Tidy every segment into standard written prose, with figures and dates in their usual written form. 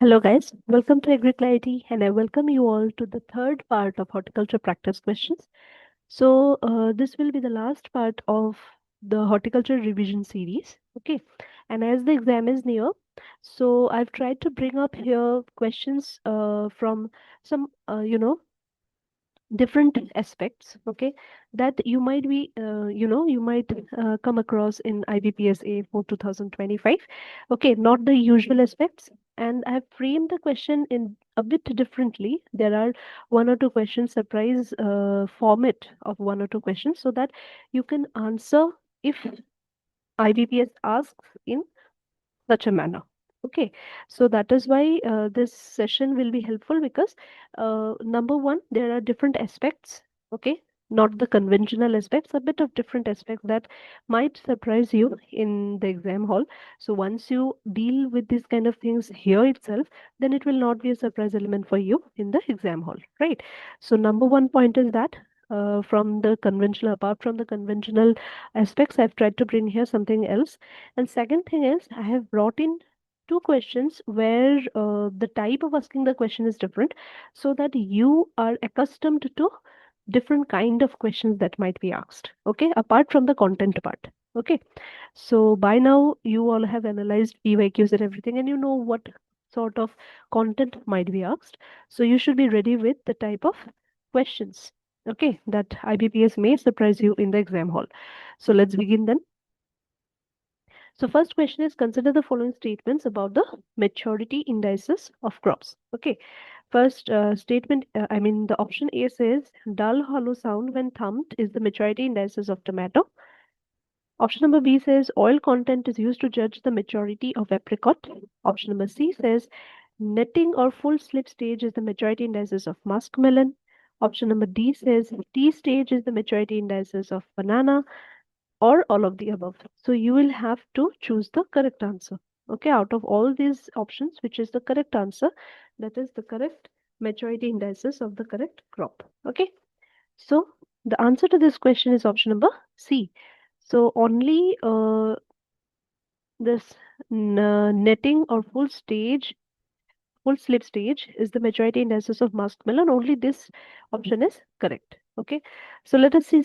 Hello guys, welcome to Agriclarity and I welcome you all to the third part of horticulture practice questions. This will be the last part of the horticulture revision series. Okay, and as the exam is near, so I've tried to bring up here questions from some different aspects, okay, that you might be you might come across in IBPS AFO 2025. Okay, not the usual aspects, and I have framed the question in a bit differently. There are one or two questions, surprise format of one or two questions, so that you can answer if IBPS asks in such a manner. Okay, so that is why this session will be helpful because number one, there are different aspects. Okay, not the conventional aspects, a bit of different aspects that might surprise you in the exam hall. So once you deal with these kind of things here itself, then it will not be a surprise element for you in the exam hall, right? So number one point is that. From the conventional, apart from the conventional aspects, I've tried to bring here something else. And second thing is, I have brought in two questions where the type of asking the question is different, so that you are accustomed to different kind of questions that might be asked. Okay, apart from the content part. Okay, so by now you all have analyzed PYQs and everything, and you know what sort of content might be asked. So you should be ready with the type of questions. Okay, that IBPS may surprise you in the exam hall. So let's begin then. So first question is, consider the following statements about the maturity indices of crops. Okay. First statement, the option A says dull hollow sound when thumped is the maturity indices of tomato. Option number B says oil content is used to judge the maturity of apricot. Option number C says netting or full slip stage is the maturity indices of muskmelon. Option number D says T stage is the maturity indices of banana, or all of the above. So you will have to choose the correct answer. Okay, out of all these options, which is the correct answer, that is the correct maturity indices of the correct crop. Okay, so the answer to this question is option number C. So only this netting or full slip stage is the maturity indices of muskmelon. Only this option is correct. Okay, so let us see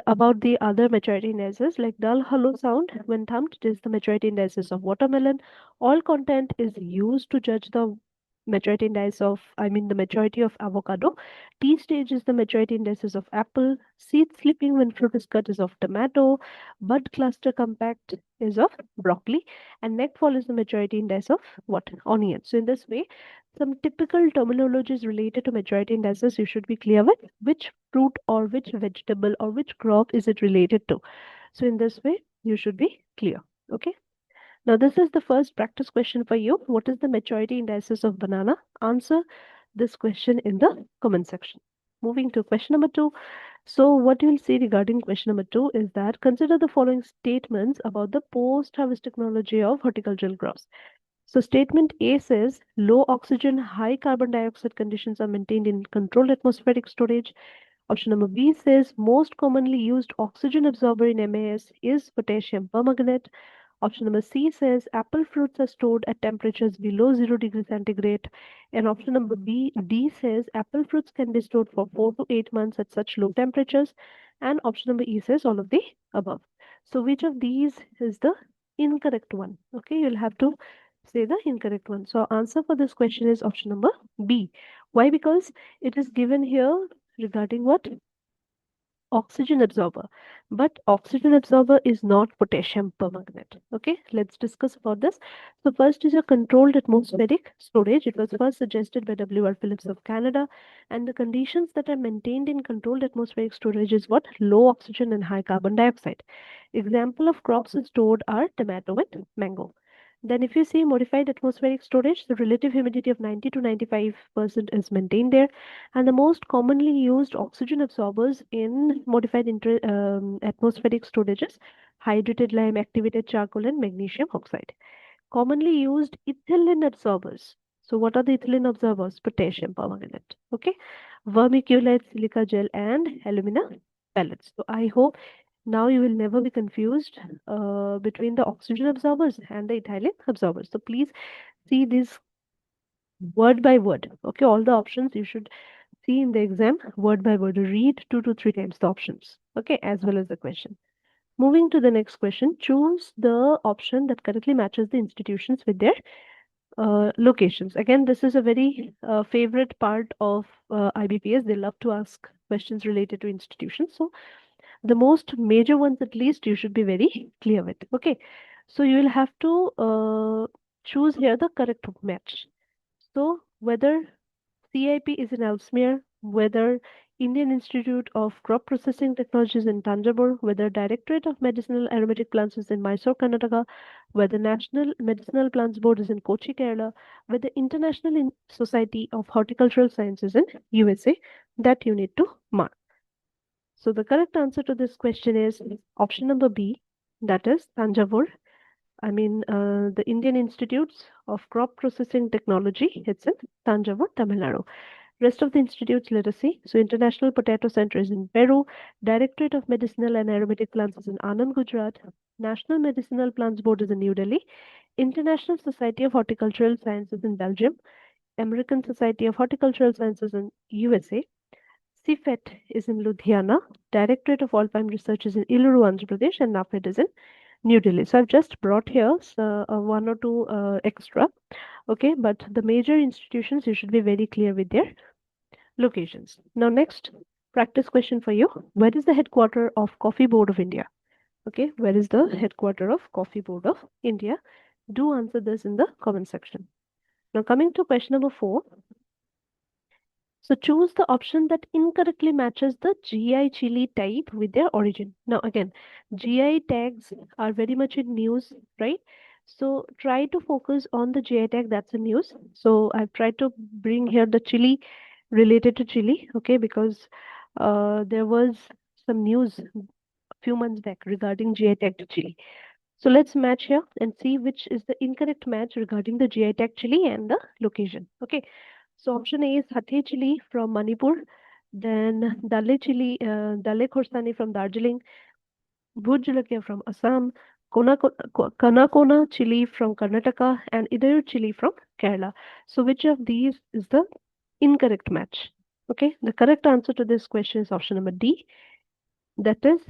about the other maturity indices, like dull hollow sound when thumped is the maturity indices of watermelon. Oil content is used to judge the maturity index of, the maturity of avocado. T stage is the maturity indices of apple. Seed slipping when fruit is cut is of tomato. Bud cluster compact is of broccoli, and neck fall is the maturity index of what? Onion. So in this way, some typical terminologies related to maturity indices you should be clear with, which fruit or which vegetable or which crop is it related to. So in this way, you should be clear. Okay. Now this is the first practice question for you. What is the maturity indices of banana? Answer this question in the comment section. Moving to question number 2. So what you will see regarding question number 2 is that consider the following statements about the post-harvest technology of horticultural crops. So statement A says low oxygen, high carbon dioxide conditions are maintained in controlled atmospheric storage. Option number B says most commonly used oxygen absorber in MAS is potassium permanganate. Option number C says apple fruits are stored at temperatures below 0 degrees centigrade. And option number D says apple fruits can be stored for 4 to 8 months at such low temperatures. And option number E says all of the above. So which of these is the incorrect one? Okay, you'll have to say the incorrect one. So answer for this question is option number B. Why? Because it is given here regarding what? Oxygen absorber, but oxygen absorber is not potassium permanganate. Okay, let's discuss about this. So first is a controlled atmospheric storage. It was first suggested by W.R. Phillips of Canada, and the conditions that are maintained in controlled atmospheric storage is what? Low oxygen and high carbon dioxide. Example of crops stored are tomato and mango. Then if you see modified atmospheric storage, the relative humidity of 90 to 95% is maintained there. And the most commonly used oxygen absorbers in modified atmospheric storages, hydrated lime, activated charcoal, and magnesium oxide. Commonly used ethylene absorbers. So what are the ethylene absorbers? Potassium permanganate. Okay. Vermiculite, silica gel, and alumina pellets. So I hope now you will never be confused between the oxygen absorbers and the ethylene absorbers. So please see these word by word. Okay, all the options you should see in the exam word by word. Read 2 to 3 times the options. Okay, as well as the question. Moving to the next question, choose the option that correctly matches the institutions with their locations. Again, this is a very favorite part of IBPS. They love to ask questions related to institutions. So the most major ones, at least, you should be very clear with. Okay, so you will have to choose here the correct match. So whether CIP is in Ellesmere, whether Indian Institute of Crop Processing Technologies in Tanjore, whether Directorate of Medicinal Aromatic Plants is in Mysore, Karnataka, whether National Medicinal Plants Board is in Kochi, Kerala, whether International Society of Horticultural Sciences in USA, that you need to mark. So the correct answer to this question is option number B, that is Tanjore. The Indian Institutes of Crop Processing Technology, it's in Tanjore, Tamil Nadu. Rest of the institutes, let us see. So, International Potato Center is in Peru. Directorate of Medicinal and Aromatic Plants is in Anand, Gujarat. National Medicinal Plants Board is in New Delhi. International Society of Horticultural Sciences in Belgium. American Society of Horticultural Sciences in USA. CFET is in Ludhiana. Directorate of Alpine Research is in Iluru, Andhra Pradesh, and NAFED is in New Delhi. So I've just brought here one or two extra. Okay, but the major institutions you should be very clear with their locations. Now, next practice question for you. Where is the headquarter of Coffee Board of India? Okay, where is the headquarter of Coffee Board of India? Do answer this in the comment section. Now, coming to question number 4. So choose the option that incorrectly matches the GI chili type with their origin. Now again, GI tags are very much in news, right? So try to focus on the GI tag that's in news. So I've tried to bring here the chili related to chili, okay, because there was some news a few months back regarding GI tag to chili. So let's match here and see which is the incorrect match regarding the GI tag chili and the location. Okay. So option A is Hathe chili from Manipur, then Dale Khorsani from Darjeeling, Bhut Jalakia from Assam, Kanakona chili from Karnataka, and Idayur chili from Kerala. So which of these is the incorrect match? Okay, the correct answer to this question is option number D. That is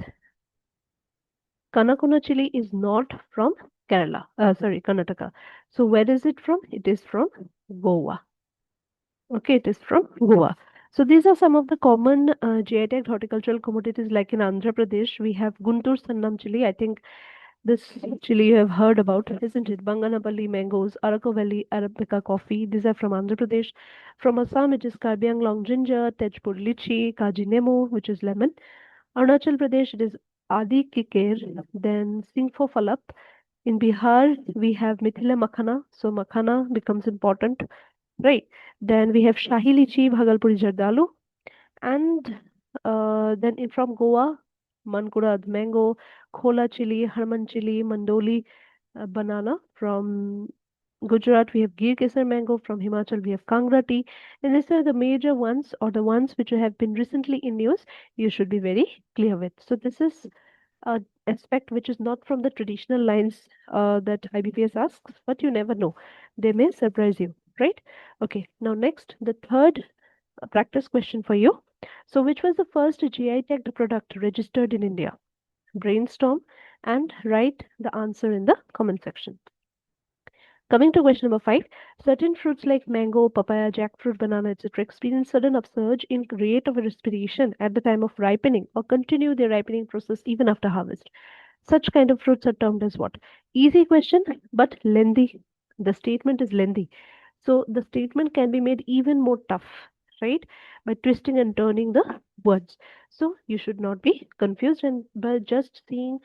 Kanakona chili is not from Karnataka. So where is it from? It is from Goa. Okay, it is from Goa. So these are some of the common GI tagged horticultural commodities like in Andhra Pradesh. We have Guntur Sannam chili. I think this chili you have heard about, isn't it? Banganapalli mangoes, Araku Valley Arabica coffee. These are from Andhra Pradesh. From Assam, it is Karbi Anglong ginger, Tejpur lychee, Kaji nemu, which is lemon. Arunachal Pradesh, it is Adi Kikir, then Singpho Falap. In Bihar, we have Mithila Makhana. So Makhana becomes important, right? Then we have Shahi Lichi, Bhagalpuri Jardalu. And from Goa, Mankurad mango, Khola chili, Harman chili, Mandoli banana. From Gujarat, we have Gir Kesar mango. From Himachal, we have Kangra tea. And these are the major ones or the ones which have been recently in news. You should be very clear with. So this is a aspect which is not from the traditional lines that IBPS asks, but you never know. They may surprise you, right? Okay, now next, the third practice question for you. So, which was the first GI tagged product registered in India? Brainstorm and write the answer in the comment section. Coming to question number 5, certain fruits like mango, papaya, jackfruit, banana, etc. experience sudden upsurge in rate of respiration at the time of ripening or continue their ripening process even after harvest. Such kind of fruits are termed as what? Easy question, but lengthy. The statement is lengthy. So the statement can be made even more tough, right? By twisting and turning the words. So you should not be confused, and by just seeing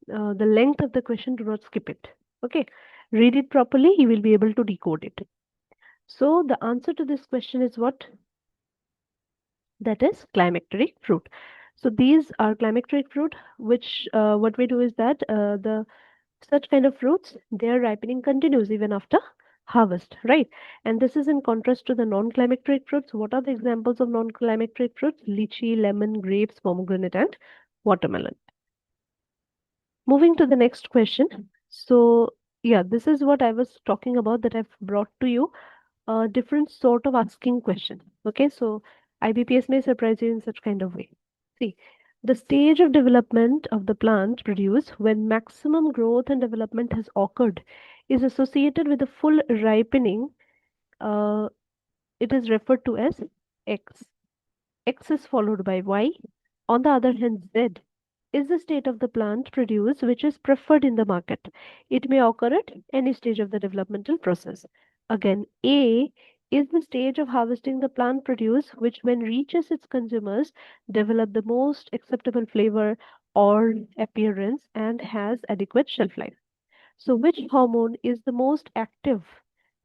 the length of the question, do not skip it. Okay. Read it properly, you will be able to decode it. So the answer to this question is what? That is climacteric fruit. So these are climacteric fruit, which what we do is that the such kind of fruits, their ripening continues even after harvest, right? And this is in contrast to the non-climacteric fruits. What are the examples of non-climacteric fruits? Lychee, lemon, grapes, pomegranate, and watermelon. Moving to the next question. So yeah, this is what I was talking about that I've brought to you. a different sort of asking question. Okay, so IBPS may surprise you in such kind of way. See, the stage of development of the plant produce when maximum growth and development has occurred is associated with the full ripening. Uh, it is referred to as X. X is followed by Y. On the other hand, Z is the state of the plant produce which is preferred in the market. It may occur at any stage of the developmental process. Again, A is the stage of harvesting the plant produce which when reaches its consumers develop the most acceptable flavor or appearance and has adequate shelf life. So, which hormone is the most active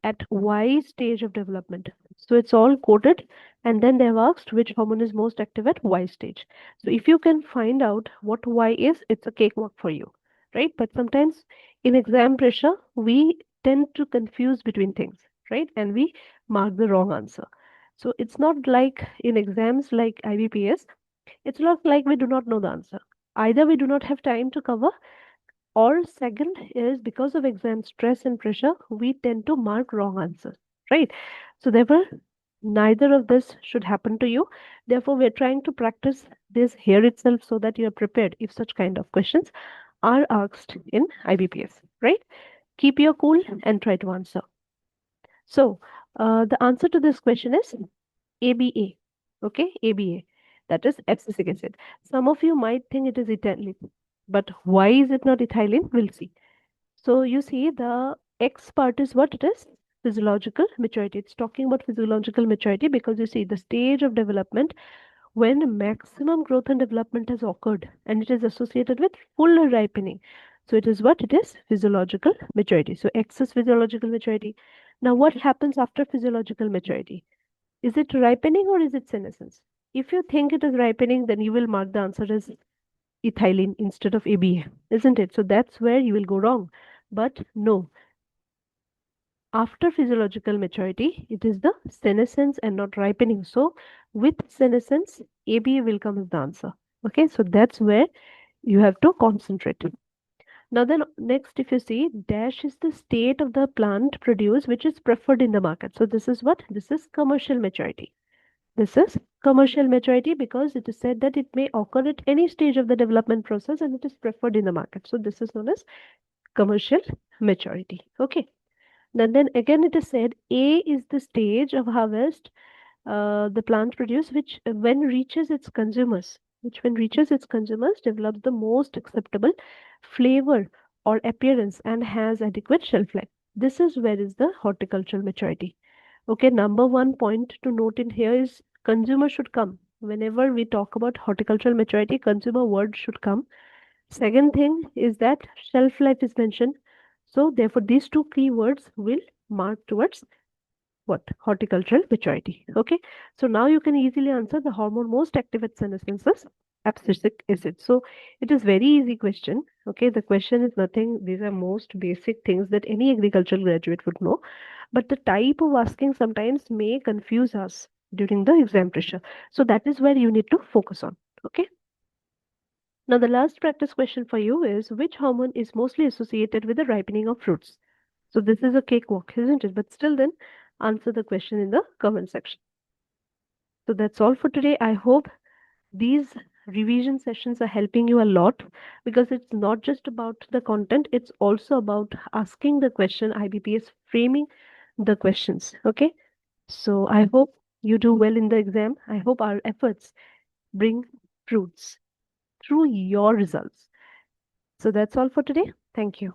at Y stage of development? So, it's all coded, and then they've asked which hormone is most active at Y stage. So, if you can find out what Y is, it's a cakewalk for you, right? But sometimes in exam pressure, we tend to confuse between things, right? And we mark the wrong answer. So, it's not like in exams like IBPS, it's not like we do not know the answer. Either we do not have time to cover, or second is because of exam stress and pressure, we tend to mark wrong answers, right? So therefore, neither of this should happen to you. Therefore, we're trying to practice this here itself so that you are prepared if such kind of questions are asked in IBPS, right? Keep your cool and try to answer. So, the answer to this question is ABA. Okay, ABA. That is abscisic acid. Some of you might think it is ethylene, but why is it not ethylene? We'll see. So you see the X part is what it is? Physiological maturity. It's talking about physiological maturity because you see the stage of development when maximum growth and development has occurred and it is associated with full ripening. So it is what it is? Physiological maturity. So X is physiological maturity. Now what happens after physiological maturity? Is it ripening or is it senescence? If you think it is ripening, then you will mark the answer as ethylene instead of ABA, isn't it? So that's where you will go wrong. But no, after physiological maturity, it is the senescence and not ripening. So with senescence, ABA will come as the answer. Okay, so that's where you have to concentrate. Now then next, if you see, dash is the state of the plant produce which is preferred in the market. So this is what? This is commercial maturity. This is commercial maturity because it is said that it may occur at any stage of the development process and it is preferred in the market. So this is known as commercial maturity. Okay. Then again it is said A is the stage of harvest the plant produce which when reaches its consumers, which when reaches its consumers develops the most acceptable flavor or appearance and has adequate shelf life. This is where is the horticultural maturity. Okay, number one point to note in here is consumer should come. Whenever we talk about horticultural maturity, consumer word should come. Second thing is that shelf life is mentioned. So therefore, these two keywords will mark towards what? Horticultural maturity. Okay. So now you can easily answer the hormone most active at senescence is abscisic acid. So it is very easy question. Okay. The question is nothing. These are most basic things that any agricultural graduate would know. But the type of asking sometimes may confuse us during the exam pressure. So that is where you need to focus on. Okay. Now the last practice question for you is which hormone is mostly associated with the ripening of fruits? So this is a cakewalk, isn't it? But still then answer the question in the comment section. So that's all for today. I hope these revision sessions are helping you a lot because it's not just about the content, it's also about asking the question, IBPS framing the questions. Okay. So I hope you do well in the exam. I hope our efforts bring fruits through your results. So that's all for today. Thank you.